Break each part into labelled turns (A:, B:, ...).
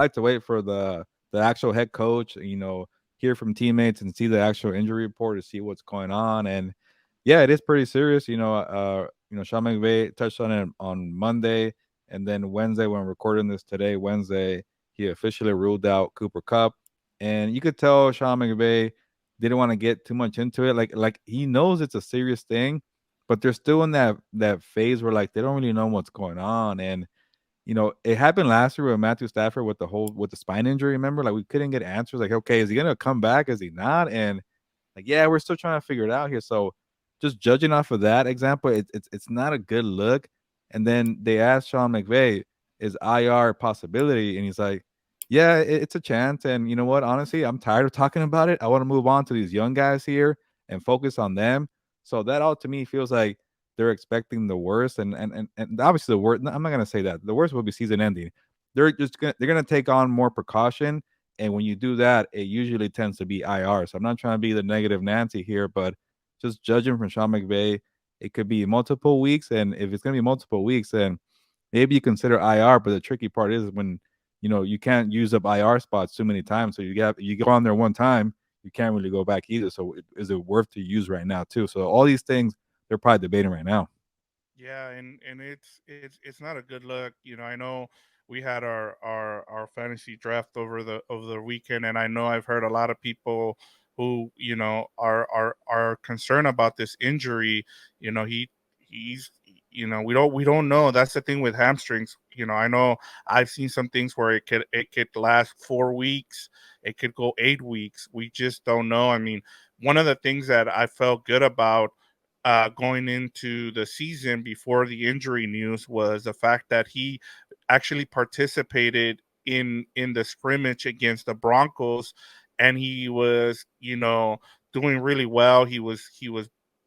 A: like to wait for the actual head coach, hear from teammates and see the actual injury report to see what's going on. And yeah, it is pretty serious. Sean McVay touched on it on Monday, and then Wednesday when we're recording this today, Wednesday, he officially ruled out Cooper Kupp. And you could tell Sean McVay didn't want to get too much into it. Like he knows it's a serious thing, but they're still in that phase where like they don't really know what's going on. And it happened last year with Matthew Stafford with the spine injury. Remember, like we couldn't get answers. Like, okay, is he gonna come back? Is he not? And like, yeah, we're still trying to figure it out here. So, just judging off of that example, it's not a good look. And then they asked Sean McVay, "Is IR a possibility?" And he's like, "Yeah, it's a chance." And you know what? Honestly, I'm tired of talking about it. I want to move on to these young guys here and focus on them. So that all to me feels like they're expecting the worst, and obviously the worst. I'm not gonna say that the worst will be season ending. They're gonna take on more precaution, and when you do that, it usually tends to be IR. So I'm not trying to be the negative Nancy here, but just judging from Sean McVay, it could be multiple weeks, and if it's gonna be multiple weeks, then maybe you consider IR. But the tricky part is when you can't use up IR spots too many times. So you go on there one time, you can't really go back either. So is it worth to use right now too? So all these things they're probably debating right now.
B: Yeah, and it's not a good look. I know we had our fantasy draft over the weekend, and I know I've heard a lot of people who are concerned about this injury. He's we don't know. That's the thing with hamstrings. I know I've seen some things where it could last 4 weeks, it could go 8 weeks. We just don't know. I mean, one of the things that I felt good about going into the season before the injury news was the fact that he actually participated in the scrimmage against the Broncos, and he was doing really well. He was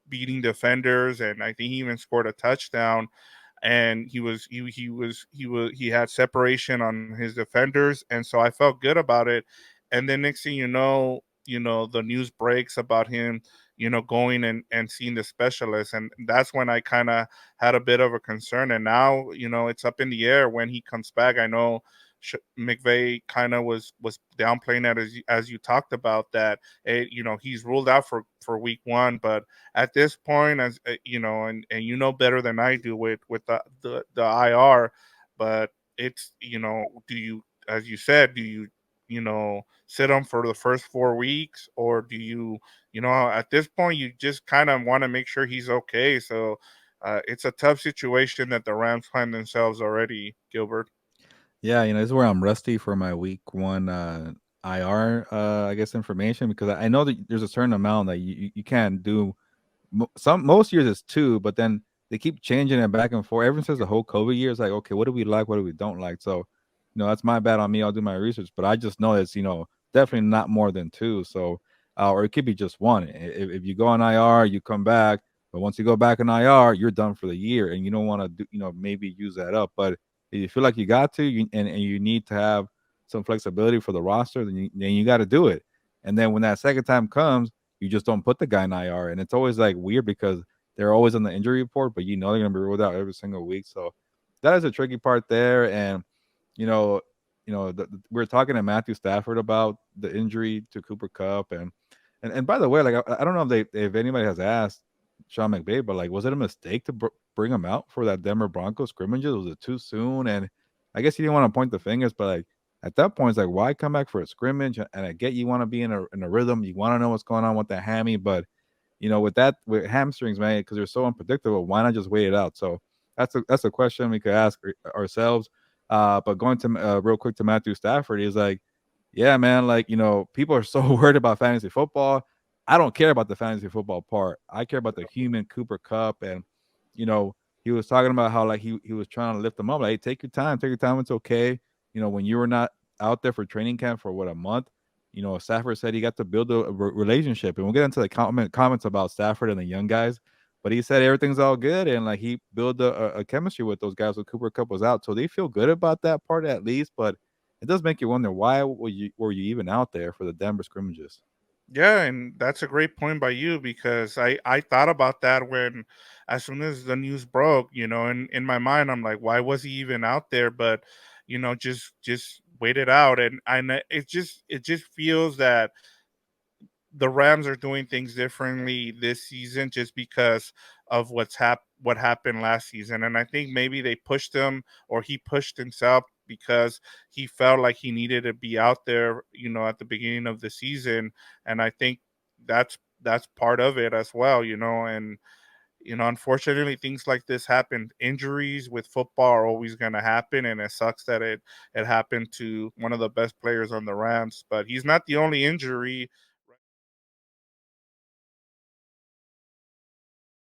B: beating defenders, and I think he even scored a touchdown. And he had separation on his defenders, and so I felt good about it. And then next thing the news breaks about him going and seeing the specialist, and that's when I kind of had a bit of a concern. And now it's up in the air when he comes back. I know McVay kind of was downplaying that, as you talked about, that he's ruled out for week one. But at this point, as and better than I do with the IR. But it's do you, as you said, do you sit him for the first 4 weeks, or do you at this point you just kind of want to make sure he's okay? So it's a tough situation that the Rams find themselves already, Gilbert.
A: Yeah, this is where I'm rusty for my week one IR I guess information because I know that there's a certain amount that you can't do. Most years it's two, but then they keep changing it back and forth. Ever since the whole COVID year, it's like, okay, what do we like, what do we don't like? So, that's my bad on me. I'll do my research, but I just know it's definitely not more than two. So, or it could be just one. If you go on IR, you come back, but once you go back on IR, you're done for the year, and you don't want to do, maybe use that up. But if you feel like you got to, and you need to have some flexibility for the roster, then you got to do it. And then when that second time comes, you just don't put the guy in IR. And it's always like weird because they're always on the injury report, but they're gonna be ruled out every single week. So that is a tricky part there. And you know, we're talking to Matthew Stafford about the injury to Cooper Kupp, and by the way, like I don't know if anybody has asked Sean McVay, but like, was it a mistake to bring him out for that Denver Broncos scrimmages? Was it too soon? And I guess he didn't want to point the fingers, but like at that point, it's like, why come back for a scrimmage? And I get you want to be in a rhythm, you want to know what's going on with the hammy, but with hamstrings, man, because they're so unpredictable, why not just wait it out? So that's a question we could ask ourselves. But going to real quick to Matthew Stafford, he's like, yeah, man, like people are so worried about fantasy football. I don't care about the fantasy football part. I care about the human Cooper Cup, and you know he was talking about how like he was trying to lift them up. Like, hey, take your time. It's okay. When you were not out there for training camp for what a month, Stafford said he got to build a relationship, and we'll get into the comments about Stafford and the young guys. But he said everything's all good, and like he built a chemistry with those guys when Cooper Cup was out, so they feel good about that part at least. But it does make you wonder why were you even out there for the Denver scrimmages?
B: Yeah, and that's a great point by you, because I thought about that when, as soon as the news broke, in my mind I'm like, why was he even out there? But just wait it out. And it just feels that the Rams are doing things differently this season just because of what happened last season. And I think maybe they pushed him, or he pushed himself, because he felt like he needed to be out there, at the beginning of the season. And I think that's part of it as well, and unfortunately, things like this happen. Injuries with football are always going to happen, and it sucks that it happened to one of the best players on the Rams. But he's not the only injury.